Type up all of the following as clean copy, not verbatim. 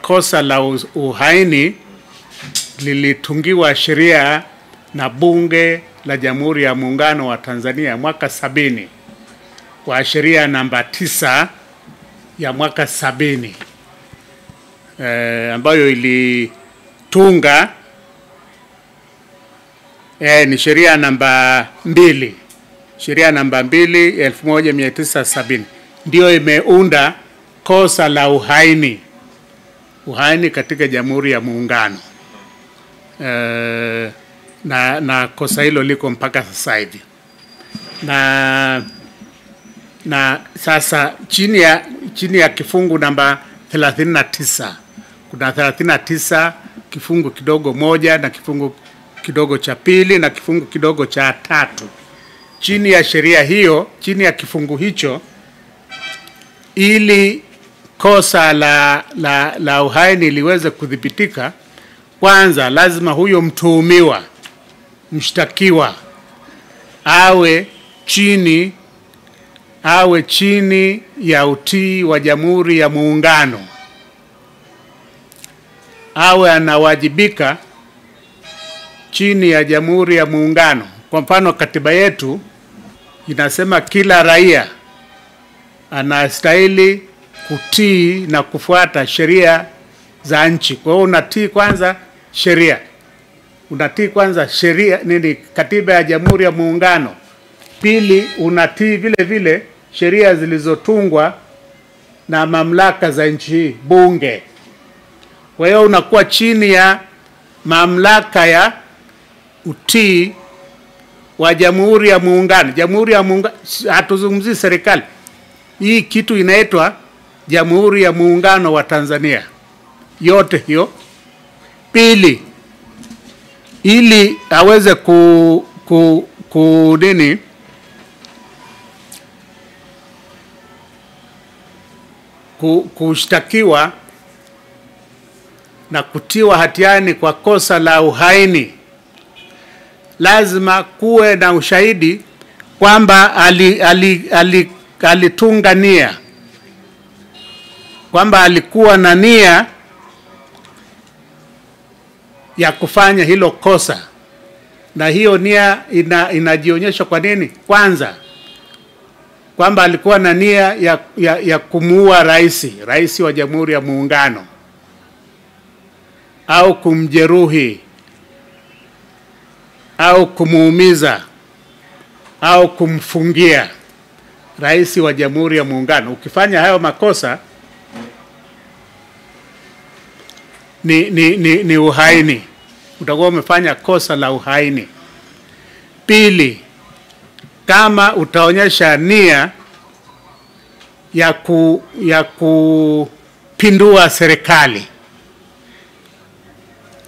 kosa la uhaini lilitungiwa sheria na Bunge la Jamhuri ya Muungano wa Tanzania mwaka 70 kwa sheria namba 9 ya mwaka 70 ambayo ilitunga ni sheria namba 2, sheria namba 2 1970 ndio imeunda kosa la uhaini katika Jamhuri ya Muungano. Na kosa hilo liko mpaka sasa hivi. Na sasa chini ya kifungu namba 39 kuna 39 kifungu kidogo 1 na kifungu kidogo cha 2 na kifungu kidogo cha 3. Chini ya sheria hiyo, chini ya kifungu hicho, ili kosa la uhaini liweze kudhibitika, kwanza lazima huyo mtuhumiwa, mshtakiwa, awe chini ya utii wa Jamhuri ya Muungano, awe anawajibika chini ya Jamhuri ya Muungano. Kwa mfano, katiba yetu inasema kila raia anastahili kutii na kufuata sheria za nchi. Kwa hiyo unatii kwanza sheria. Unatii kwanza sheria katiba ya Jamhuri ya Muungano. Pili, unatii vile vile sheria zilizotungwa na mamlaka za nchi hii, bunge. Kwa hiyo unakuwa chini ya mamlaka ya utii wa Jamhuri ya Muungano. Jamhuri ya Muungano, hatuzungumzi serikali. Hii kitu inaitwa Jamhuri ya Muungano wa Tanzania. Yote hiyo. Pili, ili aweze kushtakiwa na kutiwa hatiani kwa kosa la uhaini, lazima kuwe na ushahidi kwamba alitunga nia, kwamba alikuwa na nia ya kufanya hilo kosa. Na hiyo nia inajionyesha kwa nini? Kwanza, kwamba alikuwa na nia ya kumuua rais wa Jamhuri ya Muungano, au kumjeruhi, au kumuumiza, au kumfungia rais wa Jamhuri ya Muungano. Ukifanya hayo makosa ni uhaini. Utakuwa umefanya kosa la uhaini. Pili, kama utaonyesha nia ya kupindua serikali,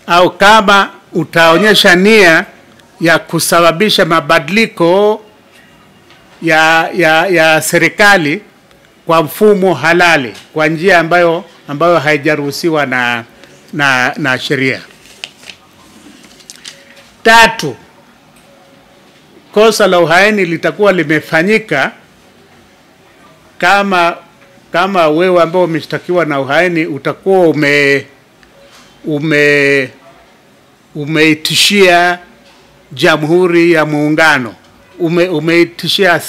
au kama utaonyesha nia ya kusababisha mabadiliko ya serikali kwa mfumo halali, kwa njia ambayo haijaruhusiwa na sheria. Tatu, kosa la uhaini litakuwa limefanyika kama wewe ambao umeshtakiwa na uhaini utakuwa umeitishia Jamhuri ya Muungano, umeitishia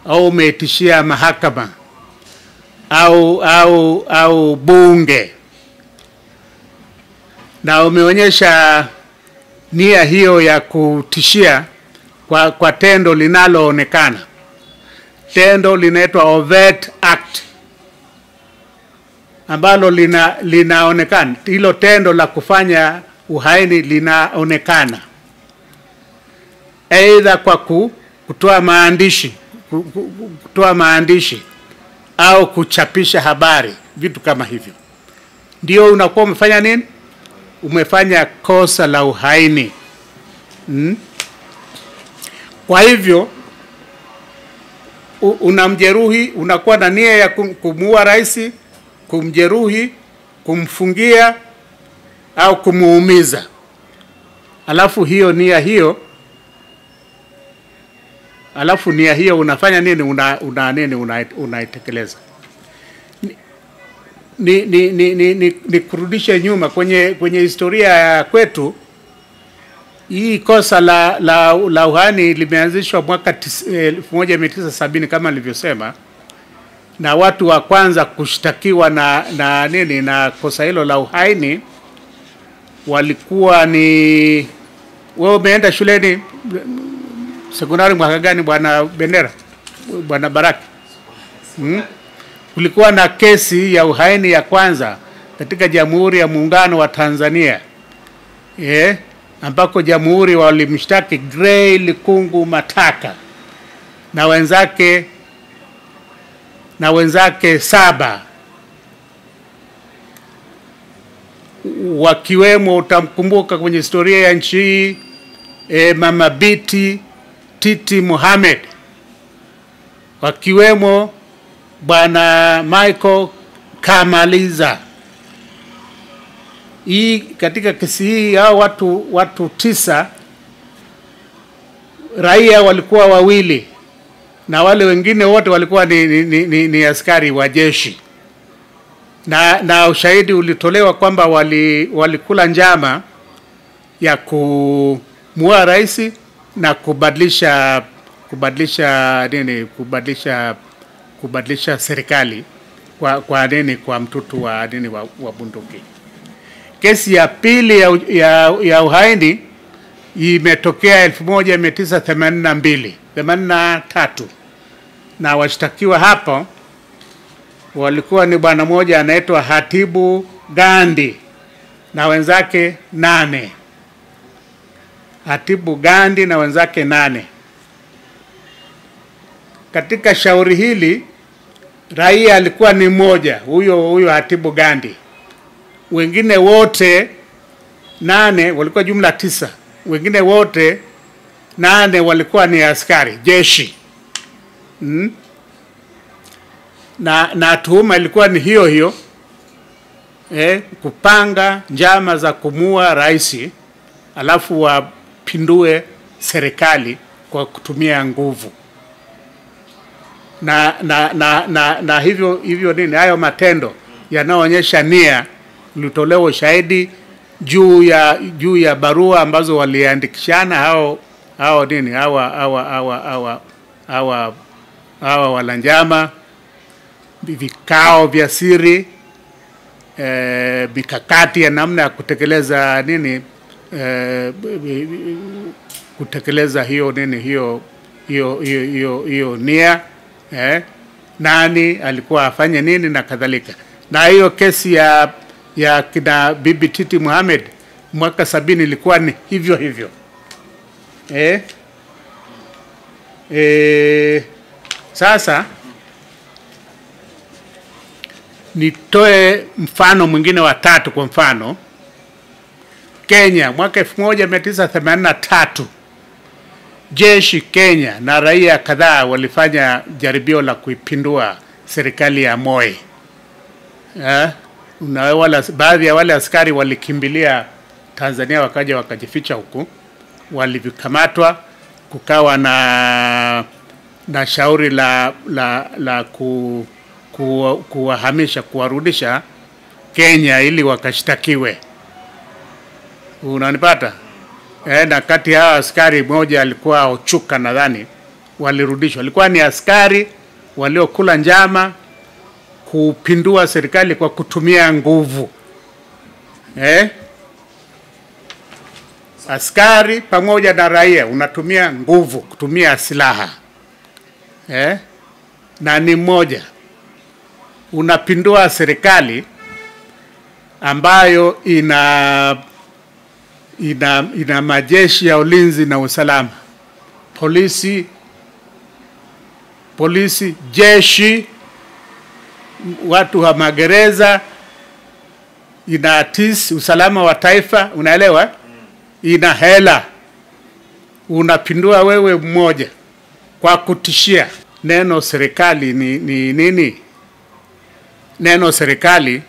au umeitishia mahakama au bunge, na umeonyesha nia hiyo ya kutishia kwa tendo linaloonekana. Tendo linaitwa overt act, ambalo linaonekana. Hilo tendo la kufanya uhaini linaonekana aidha kwa kutoa maandishi au kuchapisha habari, vitu kama hivyo. Ndio unakuwa umefanya nini? Umefanya kosa la uhaini. Kwa hivyo unamjeruhi, unakuwa na nia ya kumuua rais, kumjeruhi, kumfungia au kumuumiza. Alafu nia hiyo unafanya nini? Unaitekeleza. ni kurudisha nyuma kwenye historia ya kwetu. Hii kosa la uhaini limeanzishwa mwaka 1970 kama nilivyosema, na watu wa kwanza kushtakiwa na kosa hilo la uhaini walikuwa ni, wewe umeenda shuleni sekondari mwaka gani bwana Bendera, bwana Baraki? Kulikuwa na kesi ya uhaini ya kwanza katika Jamhuri ya Muungano wa Tanzania, ambako jamhuri walimshtaki Gray Likungu Mataka na wenzake 7, wakiwemo, utamkumbuka kwenye historia ya nchi hii, Mama Biti Titi Mohamed, wakiwemo bwana Michael Kamaliza. Hii katika kesi hii hao watu 9 raia walikuwa 2 na wale wengine wote walikuwa ni askari wa jeshi, na ushahidi ulitolewa kwamba walikula njama ya kumuua rais na kubadilisha serikali kwa mtutu wa bunduki. Kesi ya pili ya uhaini imetokea 1983, na washtakiwa hapo walikuwa ni bwana mmoja anaitwa Hatibu Gandhi na wenzake 8. Hatibu Gandhi na wenzake 8. Katika shauri hili raia alikuwa ni mmoja, huyo Hatibu Gandhi. Wengine wote 8 walikuwa jumla 9. Wengine wote 8 walikuwa ni askari jeshi. Na tuhuma ilikuwa ni hiyo kupanga njama za kumua rais alafu wapindue serikali kwa kutumia nguvu. Na hivyo nini, hayo matendo yanaonyesha nia. Ulitolewa ushahidi juu ya barua ambazo waliandikishana hawa walanjama, vikao vya siri, mikakati ya namna ya kutekeleza kutekeleza hiyo nia, nani alikuwa afanye nini na kadhalika. Na hiyo kesi ya kina Bibi Titi Mohamed mwaka 70 ilikuwa ni hivyo. Sasa nitoe mfano mwingine wa 3. Kwa mfano, Kenya mwaka 1983 jeshi Kenya na raia kadhaa walifanya jaribio la kuipindua serikali ya Moi. Baadhi ya wale askari walikimbilia Tanzania, wakaja wakajificha huku, walivikamatwa. Kukawa na shauri la kuwahamisha, kuwarudisha Kenya ili wakashtakiwe. Unanipata? Na kati ya askari mmoja alikuwa Ochuka nadhani, walirudishwa. Walikuwa ni askari waliokula njama kupindua serikali kwa kutumia nguvu. Askari pamoja na raia unatumia nguvu, kutumia silaha. Na ni mmoja unapindua serikali ambayo ina majeshi ya ulinzi na usalama, polisi, jeshi, watu wa magereza, ina usalama wa taifa, unaelewa? Ina hela. Unapindua wewe mmoja kwa kutishia. Neno serikali ni nini? Neno serikali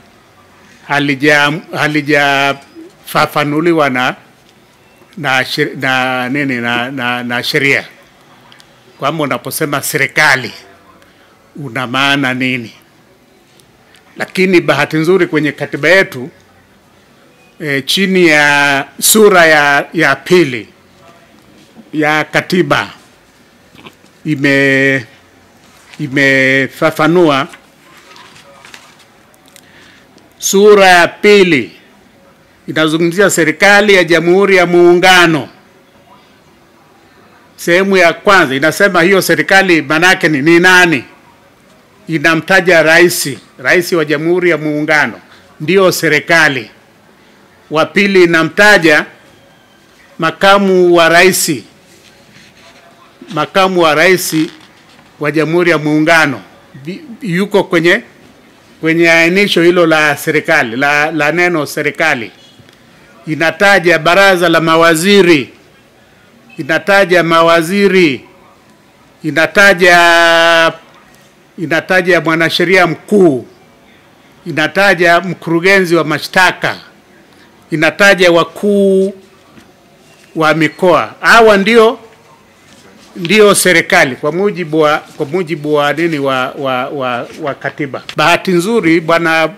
halijafafanuliwa na sheria. Kwamba unaposema serikali una maana nini? Lakini bahati nzuri kwenye katiba yetu chini ya sura ya pili ya katiba imefafanua. Sura ya pili inazungumzia serikali ya Jamhuri ya Muungano. Sehemu ya kwanza inasema hiyo serikali manake ni nani? Inamtaja rais wa Jamhuri ya Muungano ndio serikali. Wa pili inamtaja makamu wa rais wa Jamhuri ya Muungano yuko kwenye ainisho hilo la serikali la neno serikali. Inataja baraza la mawaziri, inataja mwanasheria mkuu, inataja mkurugenzi wa mashtaka, inataja wakuu wa mikoa. Hawa ndio serikali kwa mujibu wa nini wa katiba. Bahati nzuri bwana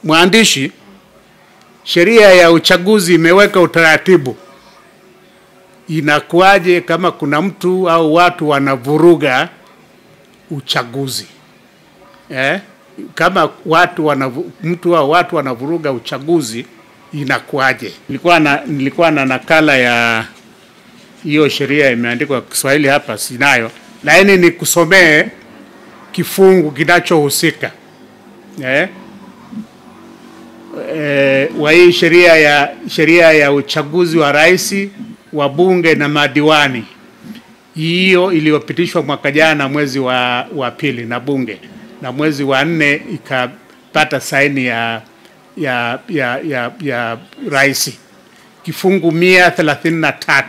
mwandishi, sheria ya uchaguzi imeweka utaratibu. Inakuaje kama kuna mtu au watu wanavuruga uchaguzi? Kama mtu au watu wanavuruga uchaguzi inakuaje? Nilikuwa na nakala ya hiyo sheria, imeandikwa kwa Kiswahili hapa sinayo, lakini nikusomee kifungu kinachohusika wa hii sheria ya uchaguzi wa rais, wa bunge na madiwani. Hiyo iliyopitishwa mwaka jana mwezi wa pili na bunge, na mwezi wa 4 ikapata saini ya rais. Kifungu 133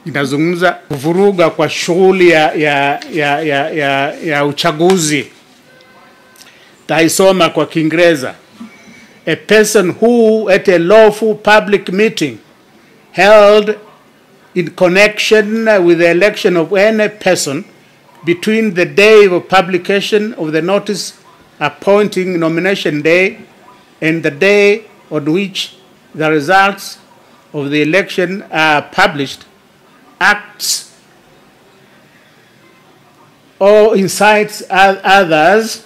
inazungumza kuvuruga kwa shughuli ya uchaguzi. Taisoma kwa Kiingereza. A person who at a lawful public meeting held in connection with the election of any person between the day of publication of the notice appointing nomination day and the day on which the results of the election are published acts or incites others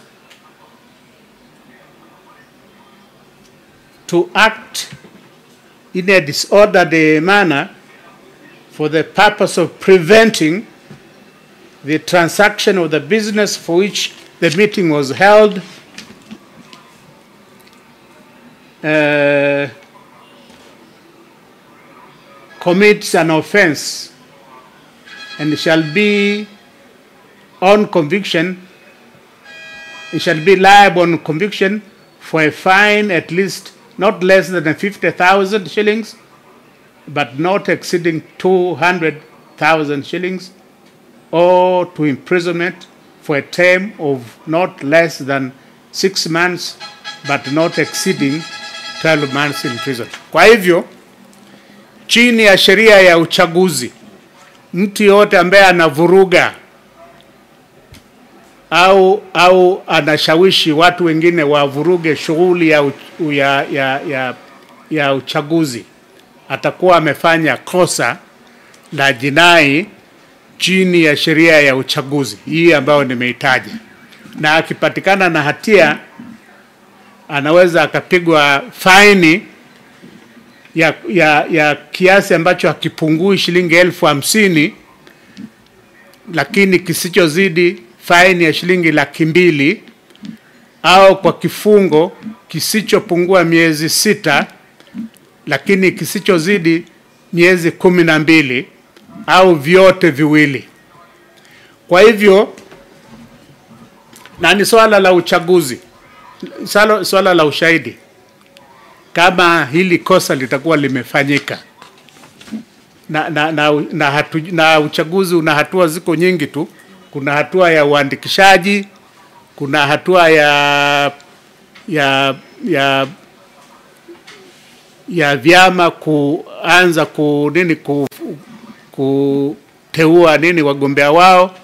to act in a disorderly manner for the purpose of preventing the transaction of the business for which the meeting was held, commits an offense and shall be liable on conviction for a fine at least not less than 50,000 shillings, but not exceeding 200,000 shillings, or to imprisonment for a term of not less than 6 months, but not exceeding 12 months in prison. Kwa hivyo, chini ya sheria ya uchaguzi, mtu yote ambaye anavuruga au anashawishi watu wengine wavuruge shughuli ya uchaguzi atakuwa amefanya kosa la jinai chini ya sheria ya uchaguzi hii ambayo nimeitaja, na akipatikana na hatia anaweza akapigwa faini ya kiasi ambacho hakipungui shilingi 50,000, lakini kisichozidi faini ya shilingi 200,000, au kwa kifungo kisichopungua miezi 6 lakini kisichozidi miezi 12, au vyote viwili. Kwa hivyo, na ni swala la uchaguzi, swala la ushahidi, kama hili kosa litakuwa limefanyika. Na uchaguzi una hatua ziko nyingi tu. Kuna hatua ya uandikishaji, kuna hatua ya vyama kuanza kuteua wagombea wao,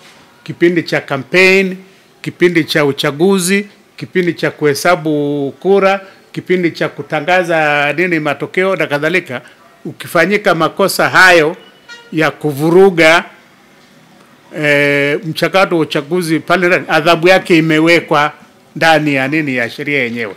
kipindi cha campaign, kipindi cha uchaguzi, kipindi cha kuhesabu kura, kipindi cha kutangaza matokeo na kadhalika. Ukifanyika makosa hayo ya kuvuruga mchakato wa uchaguzi pale, adhabu yake imewekwa ndani ya ya sheria yenyewe.